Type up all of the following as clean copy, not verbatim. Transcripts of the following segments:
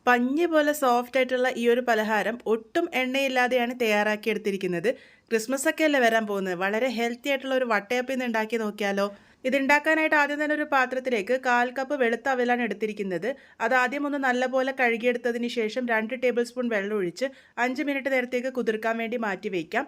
പഞ്ഞി പോലെ സോഫ്റ്റ് ആയിട്ടുള്ള ഈ ഒരു പലഹാരം ഒട്ടും എണ്ണയില്ലാതെയാണ് തയ്യാറാക്കിയെടുത്തിരിക്കുന്നത്. ക്രിസ്മസ് ഒക്കെ അല്ലേ വരാൻ പോകുന്നത്. വളരെ ഹെൽത്തി ആയിട്ടുള്ള ഒരു വട്ടയപ്പം ഇന്ന് ഉണ്ടാക്കി നോക്കിയാലോ. ഇതുണ്ടാക്കാനായിട്ട് ആദ്യം തന്നെ ഒരു പാത്രത്തിലേക്ക് 1/4 കപ്പ് വെളുത്ത അവിലാണ് എടുത്തിരിക്കുന്നത്. അത് ആദ്യം ഒന്ന് നല്ലപോലെ കഴുകിയെടുത്തതിന് ശേഷം 2 ടേബിൾ സ്പൂൺ വെള്ളം ഒഴിച്ച് 5 മിനിറ്റ് നേരത്തേക്ക് കുതിർക്കാൻ വേണ്ടി മാറ്റി വയ്ക്കാം.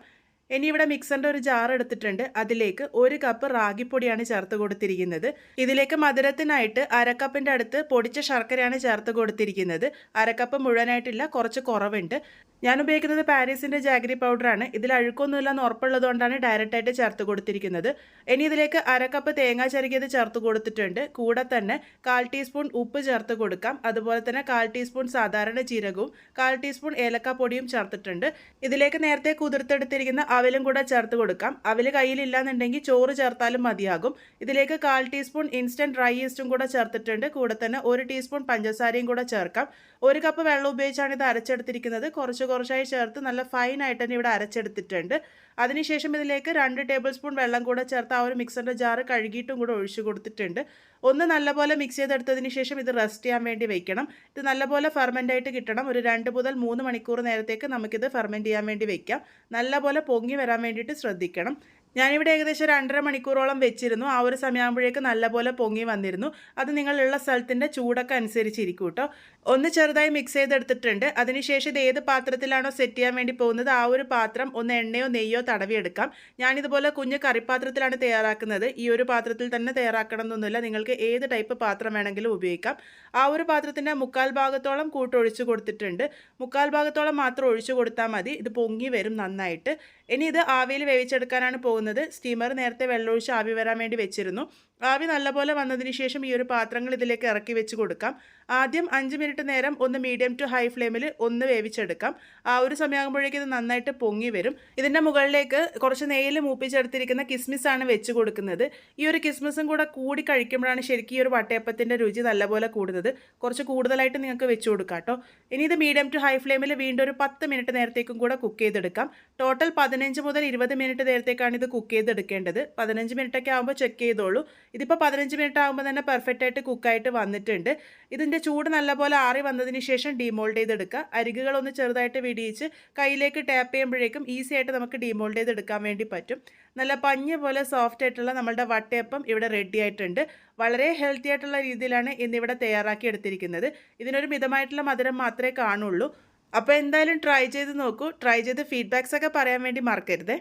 ഇനി ഇവിടെ മിക്സറിൻ്റെ ഒരു ജാർ എടുത്തിട്ടുണ്ട്. അതിലേക്ക് 1 കപ്പ് റാഗിപ്പൊടിയാണ് ചേർത്ത് കൊടുത്തിരിക്കുന്നത്. ഇതിലേക്ക് മധുരത്തിനായിട്ട് 1/2 കപ്പിൻ്റെ അടുത്ത് പൊടിച്ച ശർക്കരയാണ് ചേർത്ത് കൊടുത്തിരിക്കുന്നത്. 1/2 കപ്പ് മുഴുവനായിട്ടില്ല, കുറച്ച് കുറവുണ്ട്. ഞാൻ ഉപയോഗിക്കുന്നത് പാരീസിൻ്റെ ജാഗരി പൗഡറാണ്. ഇതിൽ അഴുക്കൊന്നുമില്ലെന്ന് ഉറപ്പുള്ളതുകൊണ്ടാണ് ഡയറക്റ്റായിട്ട് ചേർത്ത് കൊടുത്തിരിക്കുന്നത്. ഇനി ഇതിലേക്ക് 1/2 കപ്പ് തേങ്ങ ചിരകിയത് ചേർത്ത് കൊടുത്തിട്ടുണ്ട്. കൂടെ തന്നെ 1/4 ടീസ്പൂൺ ഉപ്പ് ചേർത്ത് കൊടുക്കാം. അതുപോലെ തന്നെ 1/4 ടീസ്പൂൺ സാധാരണ ജീരകവും 1/4 ടീസ്പൂൺ ഏലക്കാപ്പൊടിയും ചേർത്തിട്ടുണ്ട്. ഇതിലേക്ക് നേരത്തെ കുതിർത്തെടുത്തിരിക്കുന്ന അവലും കൂടെ ചേർത്ത് കൊടുക്കാം. അവൽ കയ്യിലില്ലാന്നുണ്ടെങ്കിൽ ചോറ് ചേർത്താലും മതിയാകും. ഇതിലേക്ക് 1/4 ടീസ്പൂൺ ഇൻസ്റ്റൻറ്റ് ഡ്രൈ ഈസ്റ്റും കൂടെ ചേർത്തിട്ടുണ്ട്. കൂടെ തന്നെ 1 ടീസ്പൂൺ പഞ്ചസാരയും കൂടെ ചേർക്കാം. 1 കപ്പ് വെള്ളം ഉപയോഗിച്ചാണ് ഇത് അരച്ചെടുത്തിരിക്കുന്നത്. കുറച്ചായി ചേർത്ത് നല്ല ഫൈനായിട്ട് തന്നെ ഇവിടെ അരച്ചെടുത്തിട്ടുണ്ട്. അതിനുശേഷം ഇതിലേക്ക് 2 ടേബിൾ സ്പൂൺ വെള്ളം കൂടെ ചേർത്ത് ആ ഒരു മിക്സറിൻ്റെ ജാറ് കഴുകിയിട്ടും കൂടെ ഒഴിച്ചു കൊടുത്തിട്ടുണ്ട്. ഒന്ന് നല്ലപോലെ മിക്സ് ചെയ്തെടുത്തതിന് ശേഷം ഇത് റെസ്റ്റ് ചെയ്യാൻ വേണ്ടി വെക്കണം. ഇത് നല്ലപോലെ ഫെർമെൻ്റ് ആയിട്ട് കിട്ടണം. ഒരു 2 മുതൽ 3 മണിക്കൂർ നേരത്തേക്ക് നമുക്കിത് ഫെർമെൻറ്റ് ചെയ്യാൻ വേണ്ടി വെക്കാം. നല്ലപോലെ പൊങ്ങി വരാൻ വേണ്ടിയിട്ട് ശ്രദ്ധിക്കണം. ഞാനിവിടെ ഏകദേശം 2.5 മണിക്കൂറോളം വെച്ചിരുന്നു. ആ ഒരു സമയമാകുമ്പോഴേക്ക് നല്ലപോലെ പൊങ്ങി വന്നിരുന്നു. അത് നിങ്ങളുള്ള സ്ഥലത്തിൻ്റെ ചൂടൊക്കെ അനുസരിച്ചിരിക്കും കേട്ടോ. ഒന്ന് ചെറുതായി മിക്സ് ചെയ്തെടുത്തിട്ടുണ്ട്. അതിനുശേഷം ഇത് ഏത് പാത്രത്തിലാണോ സെറ്റ് ചെയ്യാൻ വേണ്ടി പോകുന്നത് ആ ഒരു പാത്രം ഒന്ന് എണ്ണയോ നെയ്യോ തടവിയെടുക്കാം. ഞാനിതുപോലെ കുഞ്ഞ് കറിപ്പാത്രത്തിലാണ് തയ്യാറാക്കുന്നത്. ഈ ഒരു പാത്രത്തിൽ തന്നെ തയ്യാറാക്കണം എന്നൊന്നുമില്ല. നിങ്ങൾക്ക് ഏത് ടൈപ്പ് പാത്രം വേണമെങ്കിലും ഉപയോഗിക്കാം. ആ ഒരു പാത്രത്തിൻ്റെ 1/4 ഭാഗത്തോളം കൂട്ടൊഴിച്ച് കൊടുത്തിട്ടുണ്ട്. 1/4 ഭാഗത്തോളം മാത്രം ഒഴിച്ചു കൊടുത്താൽ മതി. ഇത് പൊങ്ങി വരും നന്നായിട്ട്. ഇനി ഇത് ആവിയിൽ വേവിച്ചെടുക്കാനാണ് പോകുന്നത്. സ്റ്റീമർ നേരത്തെ വെള്ളമൊഴിച്ച് ആവി വരാൻ വേണ്ടി വെച്ചിരുന്നു. ആവി നല്ലപോലെ വന്നതിന് ശേഷം ഈ ഒരു പാത്രങ്ങൾ ഇതിലേക്ക് ഇറക്കി വെച്ച് കൊടുക്കാം. ആദ്യം 5 മിനിറ്റ് നേരം ഒന്ന് മീഡിയം ടു ഹൈ ഫ്ലെയിമിൽ ഒന്ന് വേവിച്ചെടുക്കാം. ആ ഒരു സമയമാകുമ്പോഴേക്കും ഇത് നന്നായിട്ട് പൊങ്ങി വരും. ഇതിൻ്റെ മുകളിലേക്ക് കുറച്ച് നെയ്യിൽ മൂപ്പിച്ചെടുത്തിരിക്കുന്ന കിസ്മിസാണ് വെച്ച് കൊടുക്കുന്നത്. ഈ ഒരു കിസ്മിസും കൂടെ കൂടി കഴിക്കുമ്പോഴാണ് ശരിക്കും ഈ ഒരു വട്ടയപ്പത്തിൻ്റെ രുചി നല്ലപോലെ കൂടുന്നത്. കുറച്ച് കൂടുതലായിട്ട് നിങ്ങൾക്ക് വെച്ച് കൊടുക്കാം കേട്ടോ. ഇനി ഇത് മീഡിയം ടു ഹൈ ഫ്ലെയിമിൽ വീണ്ടും ഒരു 10 മിനിറ്റ് നേരത്തേക്കും കൂടെ കുക്ക് ചെയ്തെടുക്കാം. ടോട്ടൽ 15 മുതൽ 20 മിനിറ്റ് നേരത്തേക്കാണ് ഇത് കുക്ക് ചെയ്തെടുക്കേണ്ടത്. 15 മിനിറ്റൊക്കെ ആകുമ്പോൾ ചെക്ക് ചെയ്തോളൂ. ഇതിപ്പോൾ 15 മിനിറ്റ് ആകുമ്പോൾ തന്നെ പെർഫെക്റ്റ് ആയിട്ട് കുക്കായിട്ട് വന്നിട്ടുണ്ട്. ഇതിൻ്റെ ചൂട് നല്ലപോലെ ആറി വന്നതിന് ശേഷം ഡീമോൾഡ് ചെയ്തെടുക്കുക. അരികുകളൊന്ന് ചെറുതായിട്ട് വിടിയിച്ച് കയ്യിലേക്ക് ടാപ്പ് ചെയ്യുമ്പോഴേക്കും ഈസി ആയിട്ട് നമുക്ക് ഡീമോൾഡ് ചെയ്തെടുക്കാൻ വേണ്ടി പറ്റും. നല്ല പഞ്ഞ് പോലെ സോഫ്റ്റ് ആയിട്ടുള്ള നമ്മളുടെ വട്ടയപ്പം ഇവിടെ റെഡി ആയിട്ടുണ്ട്. വളരെ ഹെൽത്തി ആയിട്ടുള്ള രീതിയിലാണ് ഇന്നിവിടെ തയ്യാറാക്കി എടുത്തിരിക്കുന്നത്. ഇതിനൊരു മിതമായിട്ടുള്ള മധുരം മാത്രമേ കാണുള്ളൂ. അപ്പോൾ എന്തായാലും ട്രൈ ചെയ്ത് നോക്കൂ. ട്രൈ ചെയ്ത് ഫീഡ്ബാക്സ് ഒക്കെ പറയാൻ വേണ്ടി മറക്കരുത്.